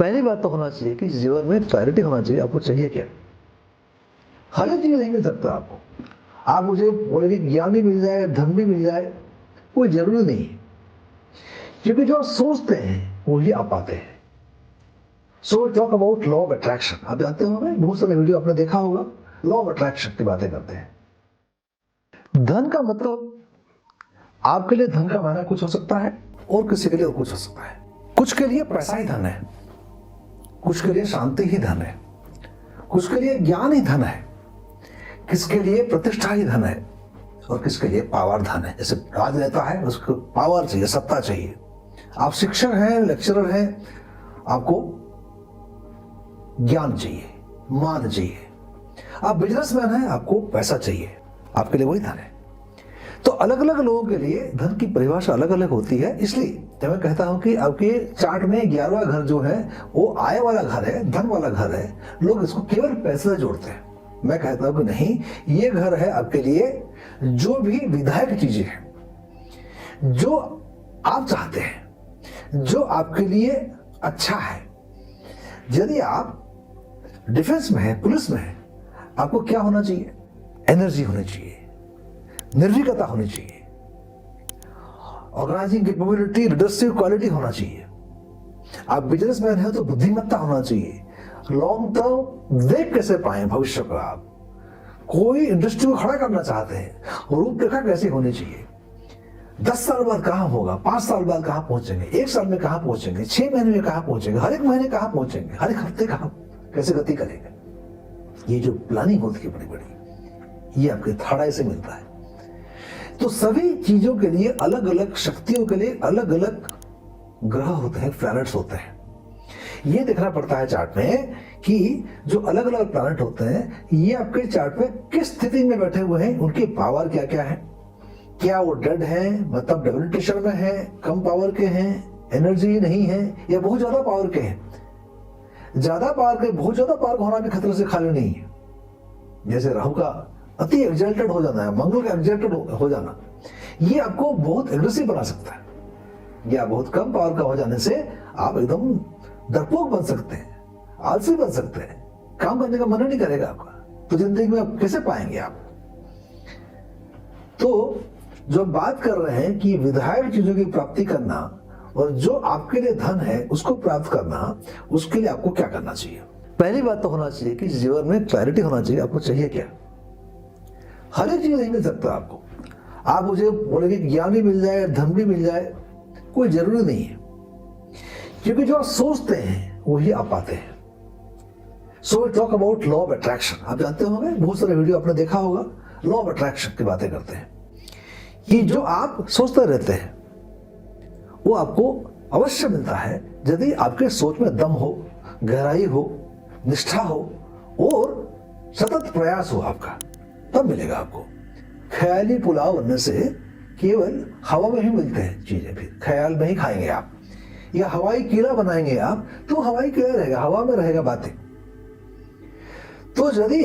पहली बात तो होना चाहिए कि जीवन में क्लैरिटी होना चाहिए, आपको चाहिए क्या। हर एक चीज नहीं मिल सकता आपको। आप मुझे बोले कि ज्ञान भी मिल जाए, धन भी मिल जाए, कोई जरूरी नहीं है, क्योंकि जो आप सोचते हैं वही आप पाते हैं। So talk about law of attraction. आप जानते होंगे, बहुत सारे वीडियो आपने देखा होगा, लॉ ऑफ अट्रैक्शन की बातें करते हैं। धन का मतलब, आपके लिए धन का मायना कुछ हो सकता है और किसी के लिए और कुछ हो सकता है। कुछ के लिए पैसा ही धन है, कुछ के लिए शांति ही धन है, कुछ के लिए ज्ञान ही धन है, किसके लिए प्रतिष्ठा ही धन है, और किसके लिए पावर धन है। जैसे राजनेता है, उसको पावर चाहिए, सत्ता चाहिए। आप शिक्षक हैं, लेक्चरर हैं, आपको ज्ञान चाहिए, मान चाहिए। आप बिजनेसमैन हैं, आपको पैसा चाहिए, आपके लिए वही धन है। तो अलग अलग लोगों के लिए धन की परिभाषा अलग अलग होती है। इसलिए जब मैं कहता हूं कि आपके चार्ट में 11वां घर जो है वो आय वाला घर है, धन वाला घर है, लोग इसको केवल पैसे से जोड़ते हैं। मैं कहता हूं कि नहीं, ये घर है आपके लिए जो भी विधायक चीजें हैं, जो आप चाहते हैं, जो आपके लिए अच्छा है। यदि आप डिफेंस में है, पुलिस में है, आपको क्या होना चाहिए? एनर्जी होनी चाहिए, निर्विकता होनी चाहिए, ऑर्गेनाइजिंग कैपेबिलिटी, लीडरशिप क्वालिटी होना चाहिए। आप बिजनेसमैन हैं तो बुद्धिमत्ता होना चाहिए। लॉन्ग टर्म देख कैसे पाए भविष्य को, आप कोई इंडस्ट्री को खड़ा करना चाहते हैं, रूपरेखा कैसी होनी चाहिए, 10 साल बाद कहां होगा, 5 साल बाद कहां पहुंचेंगे, 1 साल में कहां पहुंचेंगे, 6 महीने में कहां पहुंचेंगे, हर एक महीने कहां पहुंचेंगे, हर एक हफ्ते कहां कैसे गति करेंगे। ये जो प्लानिंग होती है बड़ी बड़ी, ये आपके थर्ड आई से मिलता है। तो सभी चीजों के लिए अलग अलग शक्तियों के लिए अलग अलग ग्रह होते हैं, प्लैनेट्स होते हैं। ये देखना पड़ता है चार्ट में कि जो अलग अलग प्लैनेट होते हैं ये आपके चार्ट में किस स्थिति में बैठे हुए हैं, उनकी पावर क्या क्या है। क्या वो डेड है, मतलब डेबिलिटेशन में है, कम पावर के हैं, एनर्जी नहीं है, या बहुत ज्यादा पावर के हैं। ज्यादा पावर के, बहुत ज्यादा पावर होना भी खतरे से खाली नहीं है। जैसे राहु का अति एक्साइटेड हो जाना है, मंगल का एक्साइटेड हो जाना, ये आपको बहुत एग्रेसिव बना सकता है। या बहुत कम पावर का हो जाने से आप एकदम डरपोक बन सकते हैं, आलसी बन सकते हैं, काम करने का मन नहीं करेगा आपका। तो जिंदगी में आप कैसे पाएंगे आप? तो जो बात कर रहे हैं कि विधायक चीजों की प्राप्ति करना और जो आपके लिए धन है उसको प्राप्त करना, उसके लिए आपको क्या करना चाहिए? पहली बात तो होना चाहिए कि जीवन में क्लैरिटी होना चाहिए, आपको चाहिए क्या। हर एक चीज नहीं मिल सकता आपको। आप मुझे बोले कि ज्ञान भी मिल जाए, धन भी मिल जाए, कोई जरूरी नहीं है, क्योंकि जो आप सोचते हैं वही आप पाते हैं। So talk about law of attraction. आप जानते होंगे, बहुत सारे वीडियो आपने देखा होगा, लॉ ऑफ अट्रैक्शन की बातें करते हैं कि जो आप सोचते रहते हैं वो आपको अवश्य मिलता है, यदि आपके सोच में दम हो, गहराई हो, निष्ठा हो और सतत प्रयास हो आपका, तब मिलेगा आपको। ख्याली पुलाव बनने से केवल हवा में ही मिलते हैं चीजें, फिर ख्याल में ही खाएंगे आप, या हवाई कीड़ा बनाएंगे आप तो हवाई कीड़ा रहेगा, हवा में रहेगा बातें। तो यदि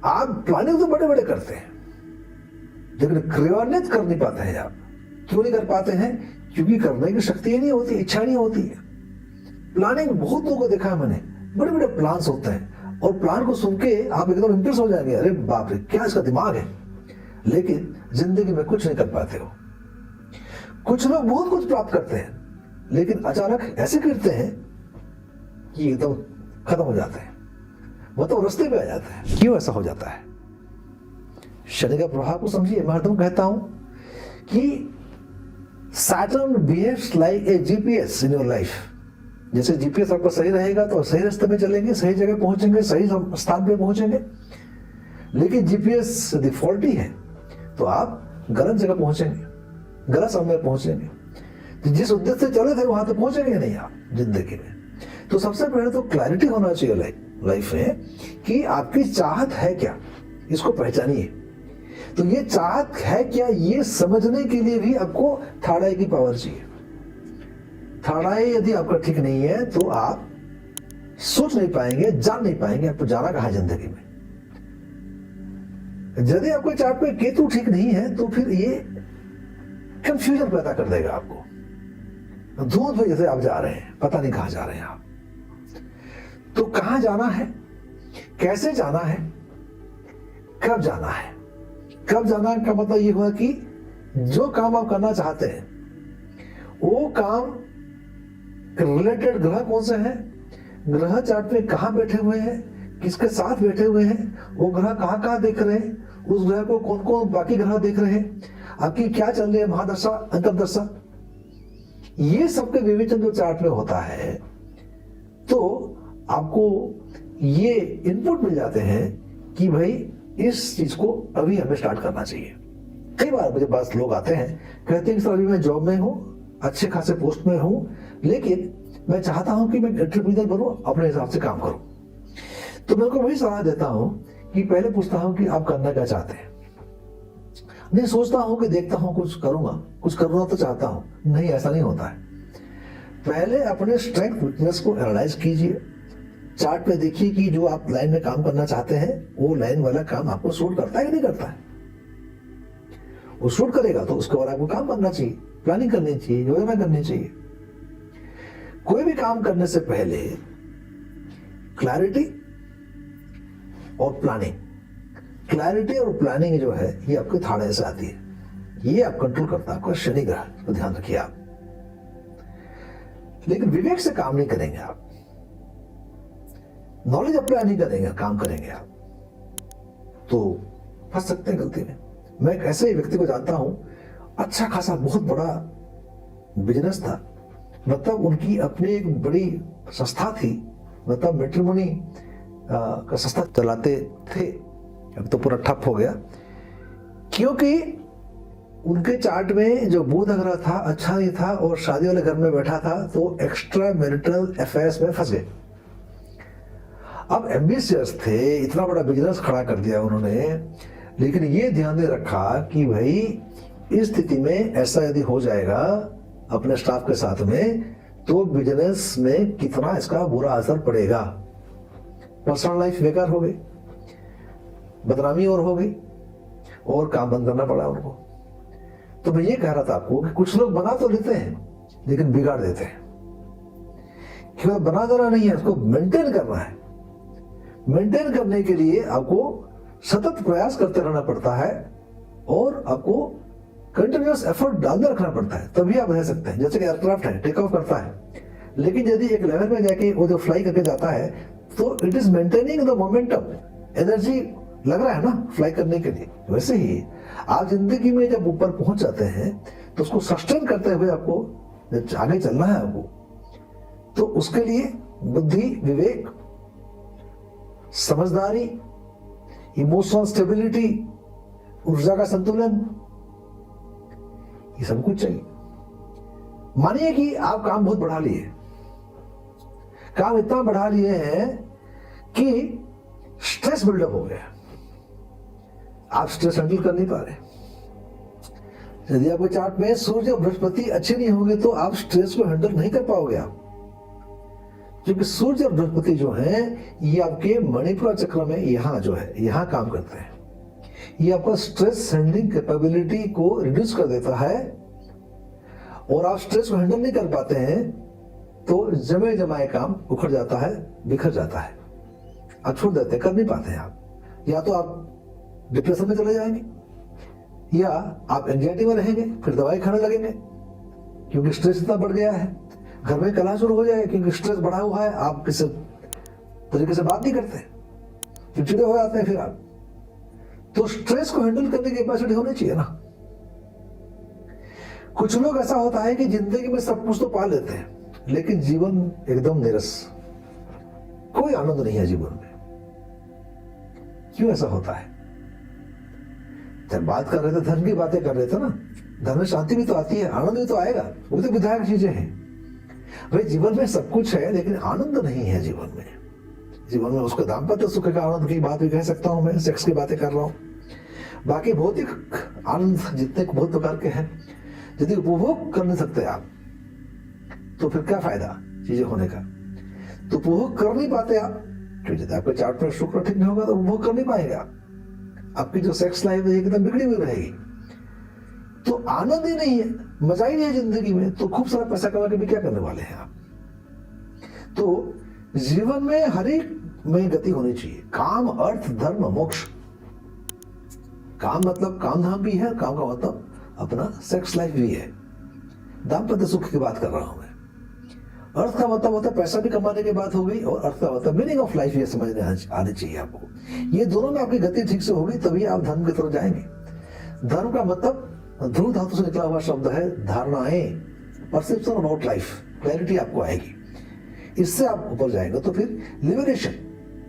आप प्लानिंग तो बड़े बड़े करते हैं लेकिन क्रियान्वित कर नहीं पाते हैं आप। क्यों नहीं कर पाते हैं? क्योंकि करने की शक्ति नहीं होती, इच्छा नहीं होती है। प्लानिंग बहुत लोगों को देखा है मैंने, बड़े बड़े प्लान्स होते हैं और प्लान को सुन के आप एकदम इंप्रेस हो जाएंगे, अरे बाप रे क्या इसका दिमाग है, लेकिन जिंदगी में कुछ नहीं कर पाते हो। कुछ लोग बहुत कुछ प्राप्त करते हैं लेकिन अचानक ऐसे गिरते हैं कि एकदम खत्म हो जाते हैं, मतलब रास्ते पे आ जाते हैं। क्यों ऐसा हो जाता है? शनि का प्रभाव को समझिए। मैं हरदम कहता हूं कि Saturn behaves like a GPS in your life. जैसे जीपीएस आपका सही रहेगा तो सही रास्ते में चलेंगे, सही जगह पहुंचेंगे, सही स्थान पे पहुंचेंगे। लेकिन जीपीएस यदि फॉल्टी है तो आप गलत जगह पहुंचेंगे, गलत समय पहुंचेंगे। तो जिस उद्देश्य से चले थे वहां तो पहुंचेंगे नहीं आप जिंदगी में। तो सबसे पहले तो क्लैरिटी होना चाहिए लाइफ में कि आपकी चाहत है क्या, इसको पहचानिए। तो ये चाहत है क्या, ये समझने के लिए भी आपको थर्ड आई की पावर चाहिए। थर्ड आई यदि आपका ठीक नहीं है तो आप सोच नहीं पाएंगे, जान नहीं पाएंगे आपको जाना कहां जिंदगी में। यदि आपके चार्ट में केतु ठीक नहीं है तो फिर ये कंफ्यूजन पैदा कर देगा आपको। धुआं में जैसे आप जा रहे हैं, पता नहीं कहां जा रहे हैं आप, तो कहां जाना है, कैसे जाना है, कब जाना है। कब जाना का मतलब ये हुआ कि जो काम आप करना चाहते हैं वो काम रिलेटेड ग्रह कौन से हैं, ग्रह चार्ट में कहां बैठे हुए हैं, किसके साथ बैठे हुए हैं, वो ग्रह कहां कहां देख रहे हैं, उस ग्रह को कौन कौन बाकी ग्रह देख रहे हैं, आपकी क्या चल रही है महादशा अंतर्दशा, ये सबके विवेचन जो चार्ट में होता है तो आपको ये इनपुट मिल जाते हैं कि भाई इस चीज को अभी हमें स्टार्ट करना चाहिए। कई बार मुझे पास लोग आते हैं, कहते हैं कि सर अभी मैं जॉब में हूं, अच्छे खासे पोस्ट में हूं, लेकिन मैं चाहता हूं कि मैं एंटरप्रेन्योर बनूं, अपने हिसाब से काम करूं। तो मैं उनको वही सलाह देता हूं कि पहले पूछता हूं कि आप करना क्या चाहते हैं। नहीं, सोचता हूं कि देखता हूं कुछ करूंगा, कुछ करना तो चाहता हूं। नहीं, ऐसा नहीं होता है। पहले अपने स्ट्रेंथ वीकनेस को एनालाइज कीजिए, चार्ट पे देखिए कि जो आप लाइन में काम करना चाहते हैं वो लाइन वाला काम आपको सूट करता है कि नहीं करता है। वो सूट करेगा तो उसके बाद आपको काम करना चाहिए, प्लानिंग करनी चाहिए, योजना करनी चाहिए। कोई भी काम करने से पहले क्लैरिटी और प्लानिंग, क्लैरिटी और प्लानिंग जो है ये आपके थाने से आती है, ये आप कंट्रोल करता है आपका शनि ग्रह, तो ध्यान रखिए आप। लेकिन विवेक से काम नहीं करेंगे आप, नॉलेज अप्लाई नहीं करेंगे, काम करेंगे आप तो फंस सकते हैं गलती में। मैं एक ऐसे व्यक्ति को जानता हूं, अच्छा खासा बहुत बड़ा बिजनेस था, मतलब उनकी अपनी एक बड़ी संस्था थी, मतलब मैट्रिमोनी का संस्था चलाते थे। अब तो पूरा ठप हो गया क्योंकि उनके चार्ट में जो बुध ग्रह था अच्छा नहीं था और शादी वाले घर में बैठा था, तो एक्स्ट्रा मैरिटल अफेयर्स में फंस गए। अब एम्बिशियस थे, इतना बड़ा बिजनेस खड़ा कर दिया उन्होंने, लेकिन ये ध्यान दे रखा कि भाई इस स्थिति में ऐसा यदि हो जाएगा अपने स्टाफ के साथ में तो बिजनेस में कितना इसका बुरा असर पड़ेगा। पर्सनल लाइफ बेकार हो गई, बदनामी और हो गई और काम बंद करना पड़ा उनको। तो मैं ये कह रहा था आपको कि कुछ लोग बना तो लेते हैं लेकिन बिगाड़ देते हैं। केवल बना देना नहीं है, उसको मेंटेन करना है। मेंटेन करने के लिए आपको सतत प्रयास करते रहना पड़ता है और आपको कंटिन्यूअस एफर्ट डालते रखना पड़ता है, तभी आप रह सकते हैं। जैसे कि एयरक्राफ्ट है, टेक ऑफ करता है, लेकिन यदि एक लेवल में जाके वो जो फ्लाई करके जाता है तो it is maintaining the momentum, energy लग रहा है ना फ्लाई करने के लिए। वैसे ही आप जिंदगी में जब ऊपर पहुंच जाते हैं तो उसको सस्टेन करते हुए आपको आगे चलना है आपको, तो उसके लिए बुद्धि, विवेक, समझदारी, इमोशनल स्टेबिलिटी, ऊर्जा का संतुलन, ये सब कुछ चाहिए। मानिए कि आप काम बहुत बढ़ा लिए, काम इतना बढ़ा लिए हैं कि स्ट्रेस बिल्डअप हो गया, आप स्ट्रेस हैंडल कर नहीं पा रहे। यदि आपके चार्ट में सूर्य और बृहस्पति अच्छे नहीं होंगे तो आप स्ट्रेस को हैंडल नहीं कर पाओगे आप, क्योंकि सूर्य और बृहस्पति जो है ये आपके मणिपुरा चक्र में यहां जो है यहां काम करते हैं। ये आपका स्ट्रेस हैंडलिंग कैपेबिलिटी को रिड्यूस कर देता है और आप स्ट्रेस को हैंडल नहीं कर पाते हैं तो जमे जमाए काम उखड़ जाता है, बिखर जाता है, आप छोड़ देते हैं, कर नहीं पाते हैं आप। या तो आप डिप्रेशन में चले जाएंगे या आप एंजाइटी में रहेंगे, फिर दवाई खाने लगेंगे क्योंकि स्ट्रेस इतना बढ़ गया है। घर में कलह शुरू हो जाए क्योंकि स्ट्रेस बढ़ा हुआ है, आप किसी तरीके से बात नहीं करते, चिड़चिड़े हो जाते हैं फिर आप। तो स्ट्रेस को हैंडल करने की कैपेसिटी होनी चाहिए ना। कुछ लोग ऐसा होता है कि जिंदगी में सब कुछ तो पा लेते हैं लेकिन जीवन एकदम निरस, कोई आनंद नहीं है जीवन में। क्यों ऐसा होता है? जब बात कर रहे थे धन की बातें कर रहे थे ना, धन में शांति भी तो आती है, आनंद भी तो आएगा, वो तो विधायक चीजें हैं। भाई जीवन में सब कुछ है लेकिन आनंद नहीं है जीवन में। जीवन में उसको दाम्पत्य सुख का आनंद की बात भी कह सकता हूं मैं, सेक्स की बातें कर रहा हूं। बाकी भौतिक आनंद जितने बहुत प्रकार के हैं, यदि उपभोग कर नहीं सकते आप तो फिर क्या फायदा चीजें होने का। तो उपभोग कर नहीं पाते आप, क्योंकि यदि आपके चार्ट में शुक्र ठीक नहीं होगा तो उपभोग कर नहीं पाएंगे आप। आपकी जो सेक्स लाइफ है एकदम बिगड़ी हुई रहेगी, तो आनंद ही नहीं है, मजा ही नहीं है जिंदगी में, तो खूब सारा पैसा कमा के भी क्या करने वाले हैं आप। तो जीवन में हर एक में गति होनी चाहिए। काम, अर्थ, धर्म, मोक्ष। काम मतलब काम धाम भी है, काम का मतलब अपना सेक्स लाइफ भी है, दाम्पत्य सुख की बात कर रहा हूं मैं। अर्थ का मतलब होता है पैसा भी कमाने की बात हो गई, और अर्थ का मतलब मीनिंग ऑफ लाइफ, ये समझने आनी चाहिए आपको। ये दोनों में आपकी गति ठीक से होगी तभी आप धर्म की तरफ जाएंगे। धर्म का मतलब ध्रुव धातु से निकला हुआ शब्द है धारणाएं, परसेप्शन अबाउट लाइफ, क्लैरिटी आपको आएगी, इससे आप ऊपर जाएंगे। तो फिर लिबरेशन,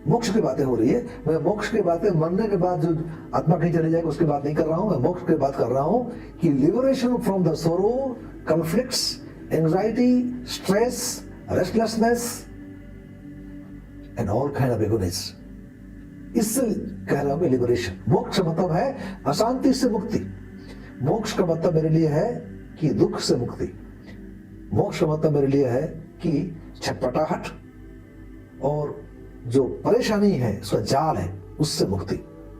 मोक्ष की बातें हो रही है। मैं मोक्ष की बातें मरने के बाद जो आत्मा कहीं चली जाएगी उसकी बात नहीं कर रहा हूं, मैं मोक्ष की बात कर रहा हूं कि liberation from the sorrow, conflicts, anxiety, stress, restlessness and all kind of egoness. इससे कह रहा हूं लिबरेशन। मोक्ष मतलब है अशांति से मुक्ति। मोक्ष का मतलब मेरे लिए है कि दुख से मुक्ति। मोक्ष का मतलब मेरे लिए है कि छटपटाहट और जो परेशानी है, उसका जाल है, उससे मुक्ति,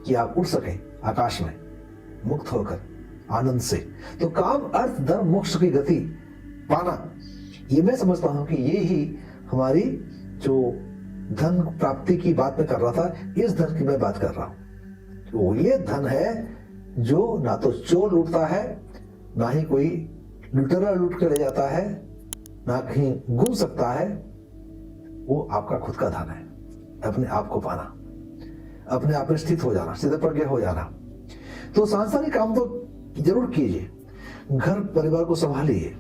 कि आप उड़ सके आकाश में मुक्त होकर आनंद से। तो काम, अर्थ, धर्म, मोक्ष की गति पाना, ये मैं समझता हूं कि ये ही हमारी जो धन प्राप्ति की बात मैं कर रहा था, इस धन की मैं बात कर रहा हूं। तो ये धन है जो ना तो चोर लूटता है, ना ही कोई लुटेरा लूट के ले जाता है, ना कहीं घूम सकता है। वो आपका खुद का धन है। अपने आप को पाना, अपने आप में स्थित हो जाना, स्थित प्रज्ञ हो जाना। तो सांसारिक काम तो जरूर कीजिए, घर परिवार को संभालिए,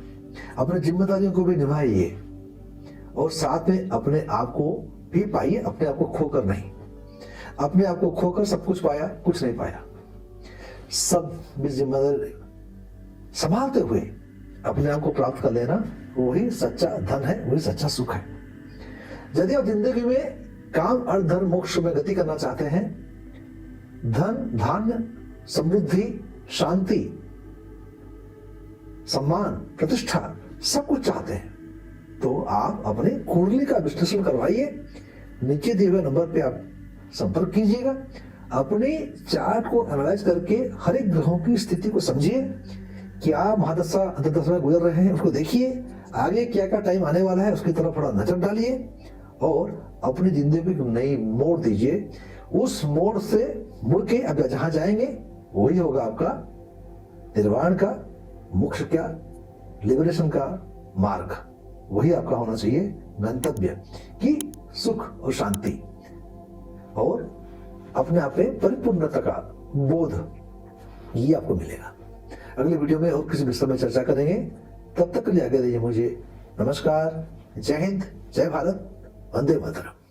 अपनी जिम्मेदारियों को भी निभाइए, और साथ में अपने आप को भी पाइए, अपने आप को खोकर नहीं। अपने आप को खोकर सब कुछ पाया, कुछ नहीं पाया। सब भी जिम्मेदारी संभालते हुए अपने आप को प्राप्त कर लेना, वही सच्चा धन है, वही सच्चा सुख है। यदि आप जिंदगी में काम, अर्थ, धर्म, मोक्ष में गति करना चाहते हैं, धन, धान्य, समृद्धि, शांति, सम्मान, प्रतिष्ठा, सब कुछ चाहते हैं, तो आप अपने कुंडली का विश्लेषण करवाइए। नीचे दिए हुए नंबर पे आप संपर्क कीजिएगा। अपने चार्ट को एनालाइज करके हर एक ग्रहों की स्थिति को समझिए, क्या महादशा अंतर्दशा गुजर रहे हैं उसको देखिए, आगे क्या क्या टाइम आने वाला है उसकी तरफ थोड़ा नजर डालिए, और अपनी जिंदगी को नई मोड़ दीजिए। उस मोड़ से मुड़ के अब जहां जाएंगे वही होगा आपका निर्वाण का, मोक्ष का, लिबरेशन का मार्ग। वही आपका होना चाहिए गंतव्य, कि सुख और शांति और अपने आप में परिपूर्णता का बोध, ये आपको मिलेगा। अगले वीडियो में और किसी विषय में चर्चा करेंगे। तब तक के लिए आगे रहिए मुझे। नमस्कार, जय हिंद, जय भारत, वंदे मातरम।